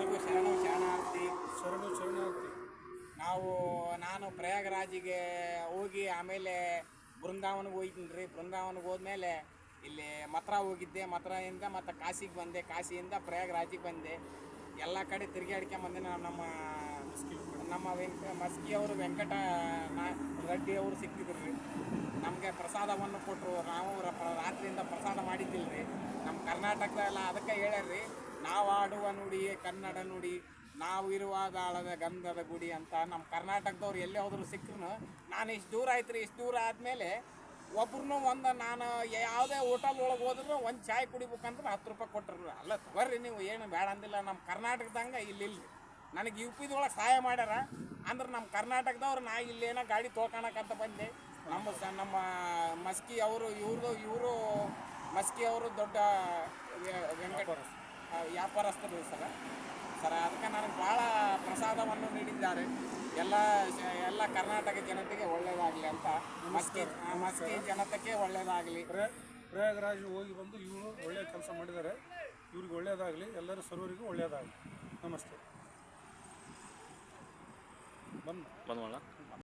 ಎಲ್ಲರಿಗೂ ಶರಣಾರ್ಥಿ. ಶರಣಾರ್ಥಿ. ನಾನು ಪ್ರಯಾಗರಾಜಿಗೆ ಹೋಗಿ ಆಮೇಲೆ ಬೃಂದಾವನಿಗೆ ಹೋಗಿದ್ದೀನಿ ರೀ. ಬೃಂದಾವನಿಗೆ ಹೋದ್ಮೇಲೆ ಇಲ್ಲಿ ಮಥುರಾ ಹೋಗಿದ್ದೆ. ಮಥುರಾದಿಂದ ಮತ್ತು ಕಾಶಿಗೆ ಬಂದೆ. ಕಾಶಿಯಿಂದ ಪ್ರಯಾಗರಾಜಿಗೆ ಬಂದೆ. ಎಲ್ಲ ಕಡೆ ತಿರುಗಾಡ್ಕೊಂಬಂದೆ. ನಮ್ಮ ಮಸ್ಕಿಯವರು ವೆಂಕಟ ರೆಡ್ಡಿ ಅವರು ಸಿಕ್ಕಿದ್ರು ರೀ. ನಮಗೆ ಪ್ರಸಾದವನ್ನು ಕೊಟ್ಟರು. ನಾವು ರಾತ್ರಿಯಿಂದ ಪ್ರಸಾದ ಮಾಡಿದ್ದಿಲ್ಲ ರೀ. ನಮ್ಮ ಕರ್ನಾಟಕದಲ್ಲ, ಅದಕ್ಕೆ ಹೇಳ್ಯಾರ್ರಿ, ನಾವು ಆಡುವ ನುಡಿ ಕನ್ನಡ ನುಡಿ, ನಾವು ಇರುವ ದಾಳದ ಗಂಧದ ಗುಡಿ ಅಂತ. ನಮ್ಮ ಕರ್ನಾಟಕದವ್ರು ಎಲ್ಲೇ ಹೋದ್ರು ಸಿಕ್ಕರು. ನಾನು ಇಷ್ಟು ದೂರ ಆಯ್ತು ರೀ. ಇಷ್ಟು ದೂರ ಆದಮೇಲೆ ಒಬ್ರು ನಾನು ಯಾವುದೇ ಹೋಟೆಲ್ದೊಳಗೆ ಹೋದ್ರು ಒಂದು ಚಾಯ್ ಕುಡಿಬೇಕಂದ್ರೆ 10 ರೂಪಾಯಿ ಕೊಟ್ಟರು. ಅಲ್ಲ ತಗೋರಿ, ನೀವು ಏನು ಬೇಡ ಅಂದಿಲ್ಲ. ನಮ್ಮ ಕರ್ನಾಟಕದಂಗೆ ಇಲ್ಲಿ ನನಗೆ ಯು ಪಿದೊಳಗೆ ಸಹಾಯ ಮಾಡ್ಯಾರ. ಅಂದ್ರೆ ನಮ್ಮ ಕರ್ನಾಟಕದವ್ರು ನಾ ಇಲ್ಲೇನೋ ಗಾಡಿ ತೊಳ್ಕೊಳಕ್ಕಂತ ಬಂದೆ. ನಮ್ಮ ಮಸ್ಕಿ ಅವರು ಇವರು ಮಸ್ಕಿ ಅವರು ದೊಡ್ಡ ವೆಂಕಟ ವ್ಯಾಪಾರಸ್ಥರು ಸರ. ಅದಕ್ಕೆ ನನಗೆ ಭಾಳ ಪ್ರಸಾದವನ್ನು ನೀಡಿದ್ದಾರೆ. ಎಲ್ಲ ಕರ್ನಾಟಕ ಜನತೆಗೆ ಒಳ್ಳೆಯದಾಗಲಿ ಅಂತ, ಮಸ್ಕಿ ಜನತೆಗೆ ಒಳ್ಳೆಯದಾಗಲಿ. ಪ್ರಯಾಗರಾಜ್ ಹೋಗಿ ಬಂದು ಇವರು ಒಳ್ಳೆಯ ಕೆಲಸ ಮಾಡಿದ್ದಾರೆ. ಇವ್ರಿಗೆ ಒಳ್ಳೆಯದಾಗಲಿ, ಎಲ್ಲರೂ ಸರ್ವರಿಗೂ ಒಳ್ಳೆಯದಾಗಲಿ. ನಮಸ್ತೆ. ಬಂದ್